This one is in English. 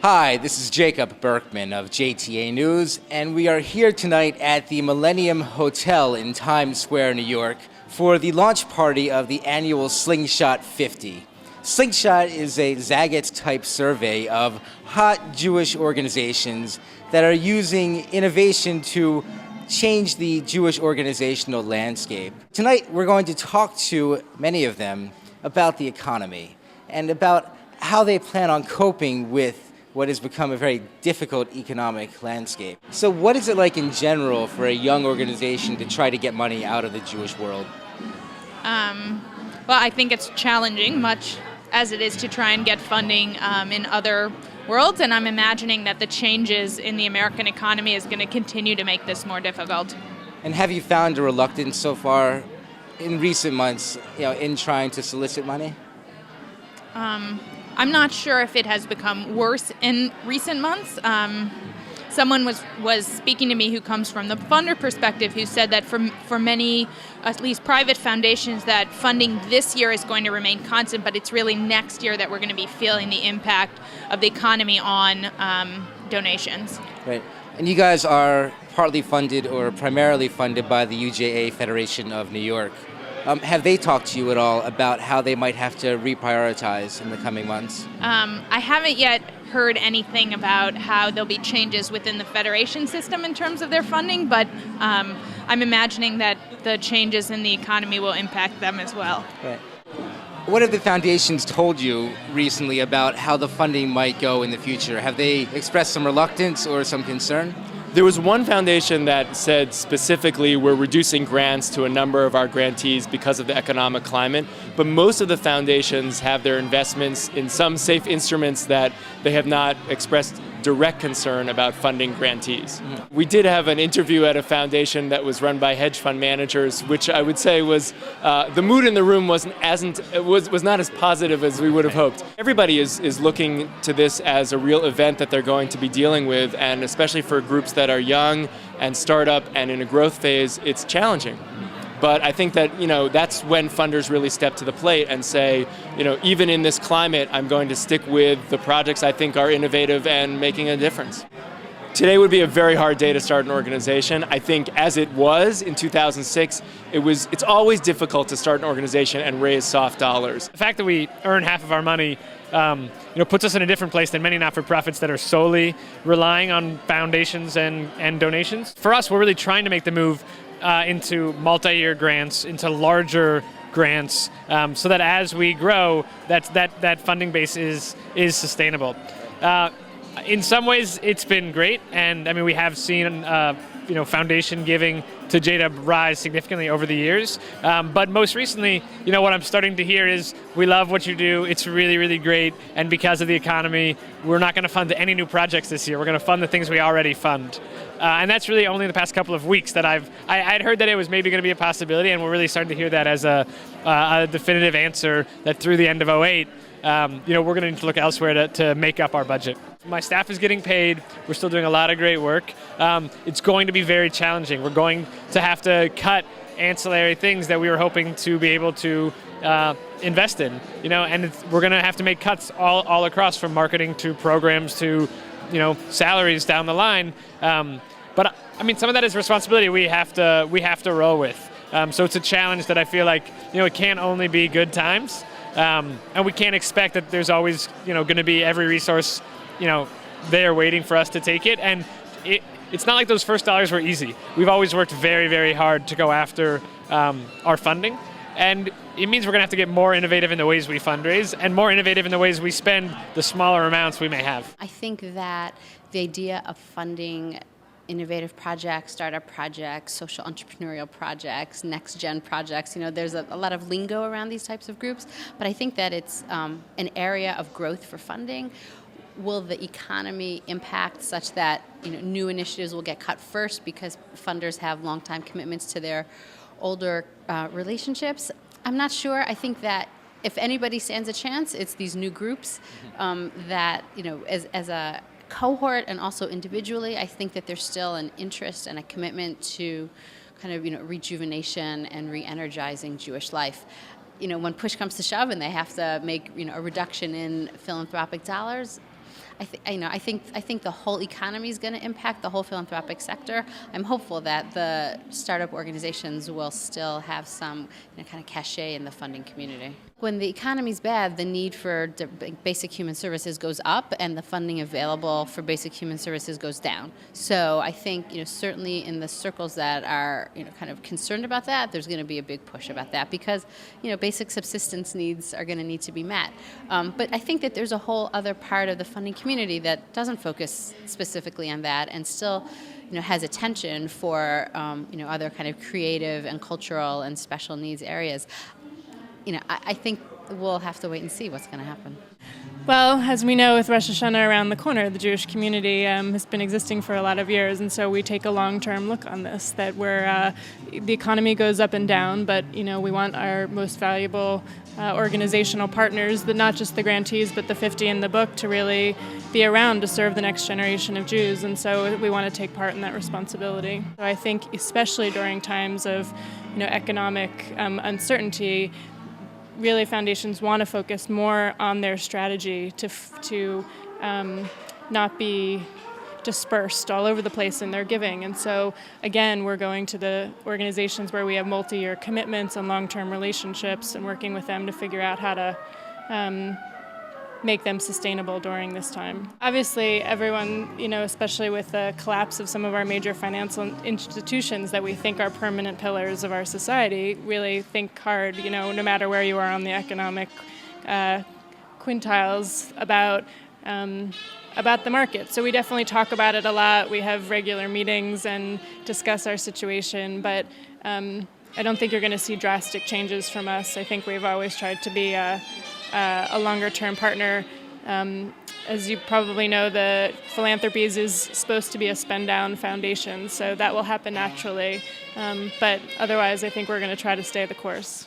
Hi, this is JDub Berkman of JTA News, and we are here tonight at the Millennium Hotel in Times Square, New York, for the launch party of the annual Slingshot 50. Slingshot is a Zagat-type survey of hot Jewish organizations that are using innovation to change the Jewish organizational landscape. Tonight, we're going to talk to many of them about the economy and about how they plan on coping with what has become a very difficult economic landscape. So what is it like in general for a young organization to try to get money out of the Jewish world? Well, I think it's challenging, much as it is to try and get funding in other worlds, and I'm imagining that the changes in the American economy is going to continue to make this more difficult. And have you found a reluctance so far in recent months, in trying to solicit money? I'm not sure if it has become worse in recent months. Someone was speaking to me who comes from the funder perspective, who said that for many, at least private foundations, that funding this year is going to remain constant, but it's really next year that we're going to be feeling the impact of the economy on donations. Right. And you guys are partly funded or primarily funded by the UJA Federation of New York. Have they talked to you at all about how they might have to reprioritize in the coming months? I haven't yet heard anything about how there'll be changes within the federation system in terms of their funding, but I'm imagining that the changes in the economy will impact them as well. Right. What have the foundations told you recently about how the funding might go in the future? Have they expressed some reluctance or some concern? There was one foundation that said specifically we're reducing grants to a number of our grantees because of the economic climate, but most of the foundations have their investments in some safe instruments that they have not expressed direct concern about funding grantees. Mm-hmm. We did have an interview at a foundation that was run by hedge fund managers, which I would say was the mood in the room was not as positive as we would have hoped. Everybody is looking to this as a real event that they're going to be dealing with, and especially for groups that are young and startup and in a growth phase, it's challenging. But I think that, that's when funders really step to the plate and say, even in this climate, I'm going to stick with the projects I think are innovative and making a difference. Today would be a very hard day to start an organization. I think as it was in 2006, it's always difficult to start an organization and raise soft dollars. The fact that we earn half of our money puts us in a different place than many not-for-profits that are solely relying on foundations and donations. For us, we're really trying to make the move into multi-year grants, into larger grants, so that as we grow, that funding base is sustainable. In some ways, it's been great, and we have seen foundation giving to JDub rise significantly over the years. But most recently, what I'm starting to hear is, we love what you do, it's really, really great, and because of the economy, we're not going to fund any new projects this year. We're going to fund the things we already fund. And that's really only in the past couple of weeks that I'd heard that it was maybe going to be a possibility, and we're really starting to hear that as a definitive answer that through the end of 2008, we're going to need to look elsewhere to make up our budget. My staff is getting paid. We're still doing a lot of great work. It's going to be very challenging. We're going to have to cut ancillary things that we were hoping to be able to invest in, and we're going to have to make cuts all across, from marketing to programs to, salaries down the line. But some of that is responsibility we have to roll with. So it's a challenge that I feel like, it can't only be good times. And we can't expect that there's always, going to be every resource, there waiting for us to take it. And it's not like those first dollars were easy. We've always worked very, very hard to go after our funding. And it means we're going to have to get more innovative in the ways we fundraise and more innovative in the ways we spend the smaller amounts we may have. I think that the idea of funding innovative projects, startup projects, social entrepreneurial projects, next-gen projects, there's a lot of lingo around these types of groups, but I think that it's an area of growth for funding. Will the economy impact such that new initiatives will get cut first because funders have long-time commitments to their older relationships? I'm not sure. I think that if anybody stands a chance, it's these new groups that, as a cohort and also individually, I think that there's still an interest and a commitment to kind of, rejuvenation and re-energizing Jewish life. When push comes to shove and they have to make, a reduction in philanthropic dollars, I think the whole economy is going to impact the whole philanthropic sector. I'm hopeful that the startup organizations will still have some kind of cachet in the funding community. When the economy's bad, the need for basic human services goes up, and the funding available for basic human services goes down. So I think certainly in the circles that are kind of concerned about that, there's going to be a big push about that because basic subsistence needs are going to need to be met. But I think that there's a whole other part of the funding community that doesn't focus specifically on that and still has attention for other kind of creative and cultural and special needs areas. I think we'll have to wait and see what's going to happen. Well, as we know, with Rosh Hashanah around the corner, the Jewish community has been existing for a lot of years, and so we take a long-term look on this, that the economy goes up and down, but we want our most valuable organizational partners, not just the grantees, but the 50 in the book, to really be around to serve the next generation of Jews, and so we want to take part in that responsibility. So I think especially during times of economic uncertainty, really foundations want to focus more on their strategy to not be dispersed all over the place in their giving. And so, again, we're going to the organizations where we have multi-year commitments and long-term relationships and working with them to figure out how to make them sustainable during this time. Obviously, everyone, especially with the collapse of some of our major financial institutions that we think are permanent pillars of our society, really think hard, no matter where you are on the economic quintiles about the market. So we definitely talk about it a lot. We have regular meetings and discuss our situation, but I don't think you're going to see drastic changes from us. I think we've always tried to be a longer-term partner. As you probably know, the Philanthropies is supposed to be a spend-down foundation, so that will happen naturally. But otherwise, I think we're going to try to stay the course.